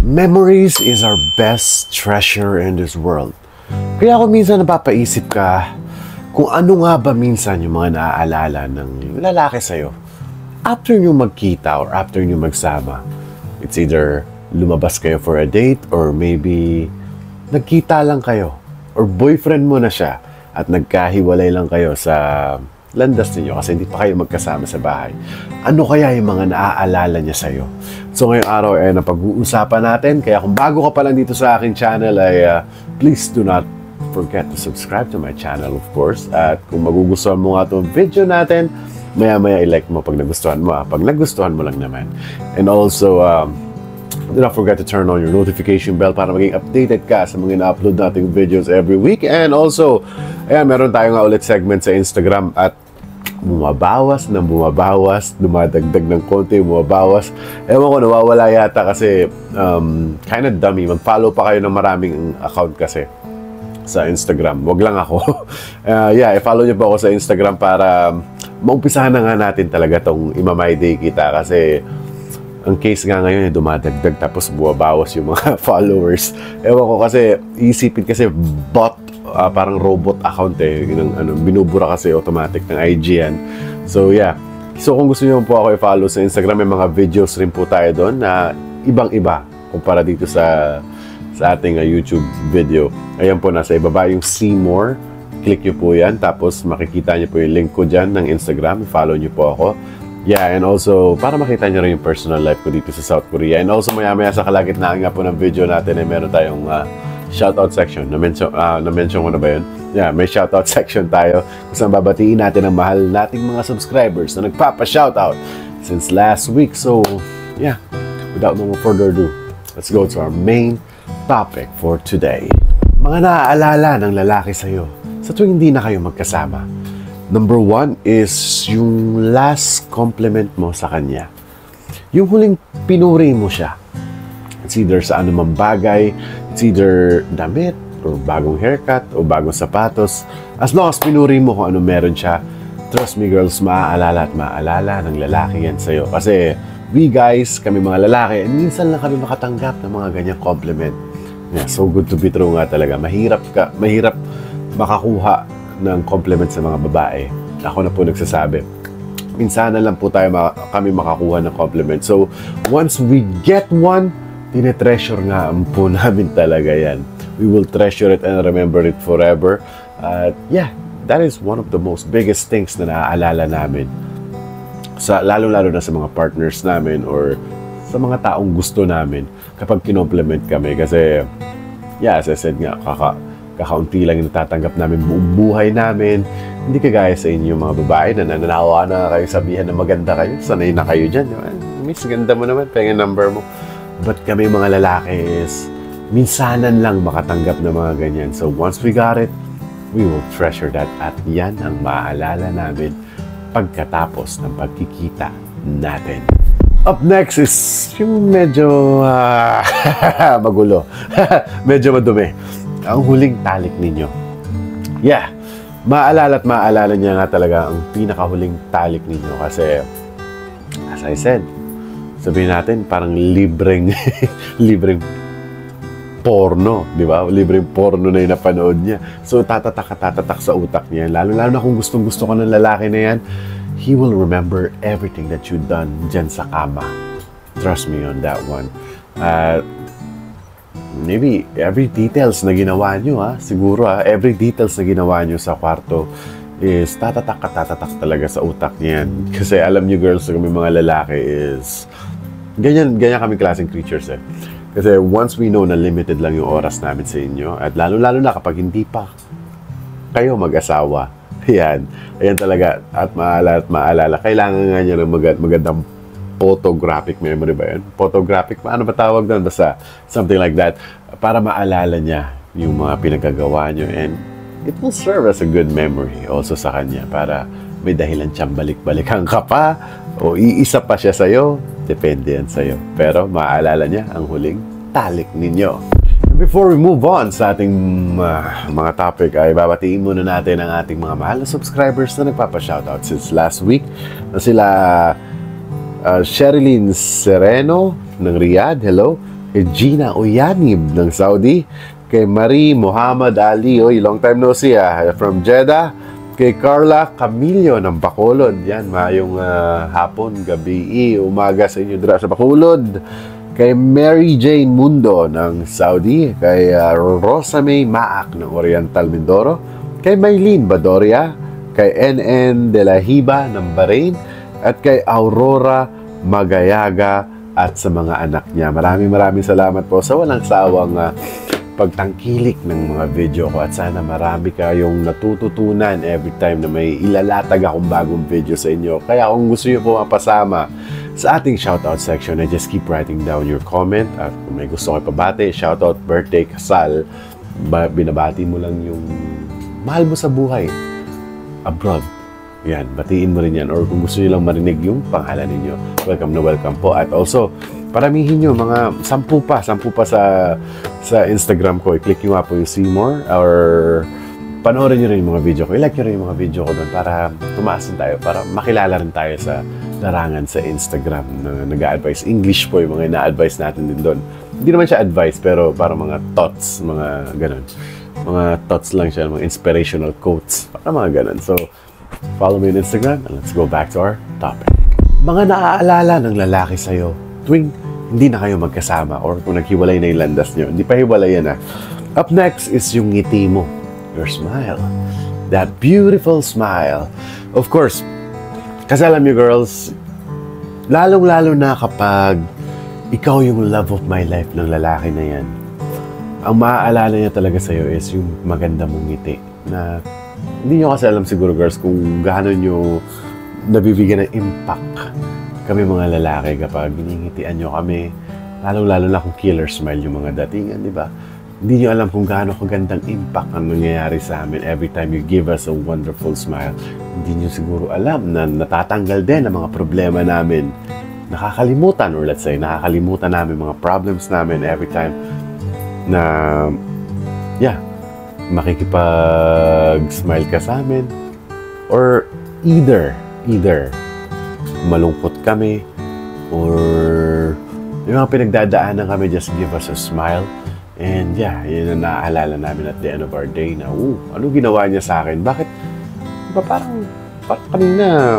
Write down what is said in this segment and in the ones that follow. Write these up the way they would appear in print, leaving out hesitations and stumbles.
Memories is our best treasure in this world. Kaya kung minsan napapaisip ka kung ano nga ba minsan yung mga naaalala ng lalaki sa'yo after nyo magkita or after nyo magsama. It's either lumabas kayo for a date or maybe nagkita lang kayo or boyfriend mo na siya at nagkahiwalay lang kayo sa landas ninyo kasi hindi pa kayo magkasama sa bahay. Ano kaya yung mga naaalala niya sa'yo? So ngayong araw ay napag-uusapan natin. Kaya kung bago ka pa lang dito sa aking channel ay please do not forget to subscribe to my channel, of course. At kung magugustuhan mo nga itong video natin, maya-maya i-like mo pag nagustuhan mo. Pag nagustuhan mo lang naman. And also, do not forget to turn on your notification bell para maging updated ka sa mga na-upload nating videos every week. And also, ayan, meron tayo nga ulit segment sa Instagram at bumabawas, dumadagdag ng konti, bumabawas. Ewan ko, nawawala yata kasi kind of dummy. Mag-follow pa kayo ng maraming account kasi sa Instagram. Wag lang ako. I-follow nyo pa ako sa Instagram para maumpisahan na nga natin talaga tong Imamay Day kita kasi ang case nga ngayon ay dumadagdag tapos bumabawas yung mga followers. Ewan ko kasi, isipin kasi bot, parang robot account binubura kasi automatic ng IG yan. So yeah, so kung gusto niyo po ako i-follow sa Instagram, may mga videos rin po tayo doon na ibang-iba kumpara dito sa ating YouTube video. Ayan po, nasa ibaba yung see more, click nyo po yan, tapos makikita nyo po yung link ko dyan ng Instagram, follow nyo po ako. Yeah, and also, para makita nyo rin yung personal life ko dito sa South Korea. And also, maya-maya sa kalagitnaan nga po ng video natin ay meron tayong shoutout section. Na-mention ko na ba yun? Yeah, may shoutout section tayo kung saan babatiin natin ang mahal nating mga subscribers na nagpapa-shoutout since last week. So, yeah, without no further ado, let's go to our main topic for today. Mga naaalala ng lalaki sa'yo sa tuwing hindi na kayo magkasama. Number one is yung last compliment mo sa kanya. Yung huling pinuri mo siya. It's either sa anumang bagay, it's either damit, or bagong haircut, o bagong sapatos. As long as pinuri mo kung ano meron siya, trust me girls, maaalala at maaalala ng lalaki yan sa'yo. Kasi we guys, kami mga lalaki, minsan lang kami makatanggap ng mga ganyang compliment. Yeah, so good to be true nga talaga. Mahirap makakuha ng compliment sa mga babae. Ako na po nagsasabi. Minsan na lang po kami makakuha ng compliment. So, once we get one, tinetreasure nga po namin talaga yan. We will treasure it and remember it forever. Yeah, that is one of the most biggest things na naaalala namin. Lalo-lalo na sa mga partners namin or sa mga taong gusto namin kapag kinompliment kami. Kasi, yeah, as I said nga, kakaunti lang yung natatanggap namin buong buhay namin. Hindi kagaya sa inyo mga babae na nananawa na kayo sabihan na maganda kayo. Sanay na kayo dyan. Miss, ganda mo naman. Pengen number mo. But kami mga lalaki is minsanan lang makatanggap ng mga ganyan. So once we got it, we will treasure that. At yan ang maaalala namin pagkatapos ng pagkikita natin. Up next is yung medyo magulo. Medyo madumi. Ang huling talik ninyo. Yeah, maaalala at maaalala niya nga talaga ang pinakahuling talik ninyo kasi as I said, sabihin natin parang libreng porno, di ba? Libreng porno na yung napanood niya. So tatatak sa utak niya. Lalo na kung gustong-gusto ko ng lalaki na yan, he will remember everything that you've done dyan sa kama. Trust me on that one. Maybe every details na ginawa nyo, siguro every details na ginawa nyo sa kwarto is tatatak talaga sa utak niyan. Kasi alam nyo girls, kami mga lalaki is ganyan kami klaseng creatures Kasi once we know na limited lang yung oras namin sa inyo, at lalo na kapag hindi pa kayo mag-asawa, ayan talaga, at maalala, kailangan nga nyo ng magandang photographic memory ba yun? Photographic, ano ba tawag doon? Basta something like that, para maalala niya yung mga pinagagawa nyo, and it will serve as a good memory also sa kanya, para may dahilan siyang balik-balikan ka pa, o iisa pa siya sa'yo, depende yan sa'yo. Pero maalala niya ang huling talik ninyo. Before we move on sa ating mga topic, ay babatiin muna natin ang ating mga mahal na subscribers na nagpapa-shoutout since last week, na sila Sherilyn Sereno ng Riyadh, hello. kay Gina Oyanib ng Saudi, kay Marie Muhammad Ali, long time no see from Jeddah, kay Carla Camillo ng Bacolod, yan, mayong hapon, gabi, umaga sa inyo dira sa Bacolod, kay Mary Jane Mundo ng Saudi, kay Rosa May Maak ng Oriental Mindoro, kay Maylene Badoria, kay NN De La Hiba ng Bahrain, at kay Aurora Magayaga at sa mga anak niya. Maraming salamat po sa walang sawang pagtangkilik ng mga video ko, at sana marami kayong natututunan every time na may ilalatag akong bagong video sa inyo. Kaya kung gusto nyo po mapasama sa ating shoutout section, just keep writing down your comment, at kung may gusto kayo pabati, shoutout, birthday, kasal, binabati mo lang yung mahal mo sa buhay abroad. Yan, batiin mo rin yan. Or kung gusto nyo lang marinig yung pangalan ninyo, welcome na welcome po. At also, paramihin nyo, mga 10 pa sa Instagram ko. I-click nyo nga po yung see more, or panoorin nyo rin yung mga video ko. I-like nyo rin yung mga video ko doon para tumaas din tayo, para makilala rin tayo sa larangan sa Instagram na nag-a-advise. English po yung mga ina-advise natin din doon. Hindi naman siya advice, pero parang mga thoughts, mga ganun. Mga thoughts lang siya, mga inspirational quotes, para mga ganun. So, follow me on Instagram, and let's go back to our topic. Mga naaalala ng lalaki sa'yo tuwing hindi na kayo magkasama, or kung naghiwalay na yung landas nyo. Hindi pa hiwalay yan Up next is yung ngiti mo. Your smile. That beautiful smile. Of course, kasi alam nyo girls, lalong-lalo na kapag ikaw yung love of my life ng lalaki na yan, ang maaalala niya talaga sa'yo is yung maganda mong ngiti. Na hindi nyo kasi alam siguro girls kung gaano nyo nabibigyan ng impact kami mga lalaki kapag giningitian nyo kami, lalong-lalo na kung killer smile yung mga datingan, di ba? Hindi nyo alam kung gaano kagandang impact ang nangyayari sa amin every time you give us a wonderful smile. Hindi nyo siguro alam na natatanggal din ang mga problema namin. Nakakalimutan, or let's say, nakakalimutan namin mga problems namin every time na, makikipag-smile ka sa amin. Or either malungkot kami, or yung mga pinagdadaanan kami, just give us a smile. And yun ang naaalala namin at the end of our day na, ano ginawa niya sa akin? Bakit? Diba parang kanina,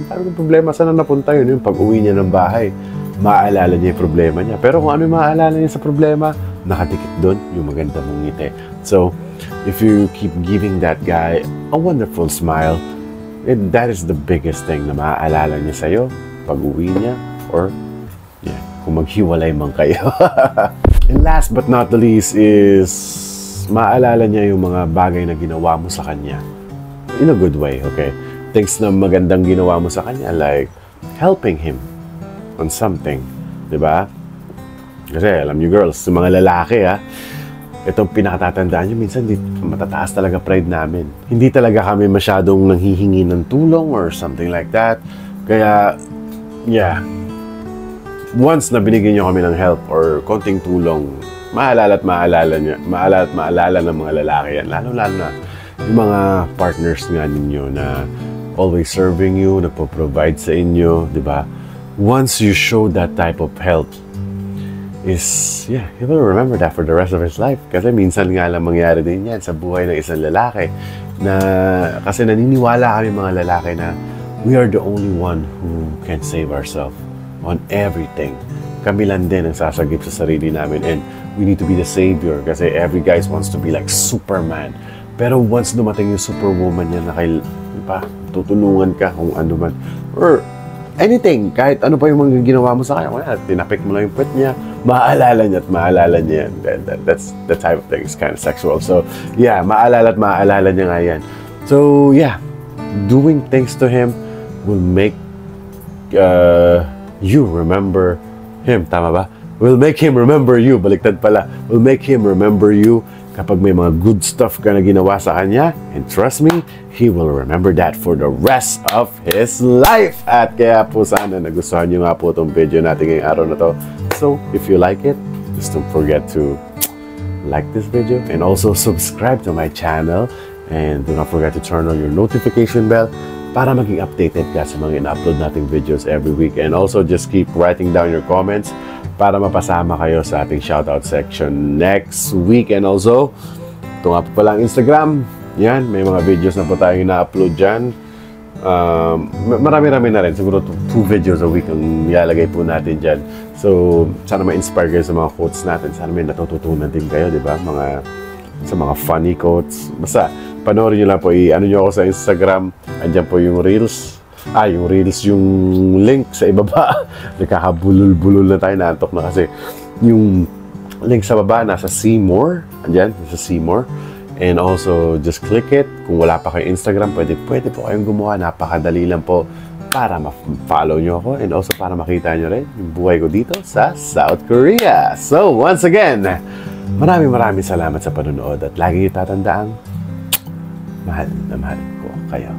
parang problema, saan na napunta yun? Yung pag-uwi niya ng bahay, maaalala niya yung problema niya. Pero kung ano yung maaalala niya sa problema, nakadikit doon yung maganda mong ngiti. So, if you keep giving that guy a wonderful smile, that is the biggest thing na maaalala niya sa'yo pag-uwi niya, or kung maghiwalay man kayo. And last but not the least is maaalala niya yung mga bagay na ginawa mo sa kanya in a good way, okay? Things na magandang ginawa mo sa kanya, like helping him on something, di ba? Kasi alam niyo girls, yung mga lalaki itong pinakatatandaan nyo, minsan matataas talaga pride namin. Hindi talaga kami masyadong nanghihingi ng tulong or something like that. Kaya, once na binigyan nyo kami ng help or konting tulong, maalala ng mga lalaki yan. Lalo-lalo na yung mga partners nga ninyo na always serving you, nagpo-provide sa inyo, di ba? Once you show that type of help, he will remember that for the rest of his life. Kasi minsan nga lang mangyari din yan sa buhay ng isang lalaki. Kasi naniniwala kami mga lalaki na we are the only one who can save ourselves on everything. Kami lang din ang sasagip sa sarili namin, and we need to be the savior kasi every guy wants to be like Superman. Pero once dumating yung Superwoman niya na tutulungan ka kung ano man, or anything, kahit ano pa yung mga ginawa mo sa kanya, tinapik mo lang yung puwet niya, maaalala niya yan. That's the type of thing. It's kind of sexual. So, maaalala niya nga yan. So, doing things to him will make you remember him. Tama ba? Will make him remember you. Baliktad pala. Will make him remember you kapag may mga good stuff ka na ginawa sa kanya. And trust me, he will remember that for the rest of his life. At kaya po sana nagustuhan nyo nga po itong video natin ngayong araw na to. So, if you like it, just don't forget to like this video and also subscribe to my channel. And do not forget to turn on your notification bell para maging updated ka sa mga in-upload nating videos every week. And also, just keep writing down your comments para mapasama kayo sa ating shoutout section next week. And also, ito nga po pala ang Instagram. Yan, may mga videos na po tayong ina-upload dyan. Marami-rami na rin. Siguro 2 videos a week ang ilalagay po natin dyan. So, sana ma-inspire kayo sa mga quotes natin. Sana may natututunan din kayo, di ba? Sa mga funny quotes. Basta, panoorin nyo lang po. Ano nyo ako sa Instagram. Andyan po yung Reels. Yung link sa ibaba. Nakakabulol-bulol na tayo. Naantok na kasi. Yung link sa baba, nasa See More. Andyan, nasa See More. And also, just click it. Kung wala pa kayong Instagram, pwede po kayong gumawa. Napakadali lang po para ma-follow nyo ako. And also, para makita nyo rin yung buhay ko dito sa South Korea. So, once again, maraming salamat sa panonood. At lagi nyo tatandaan, mahal na mahal ko kayo.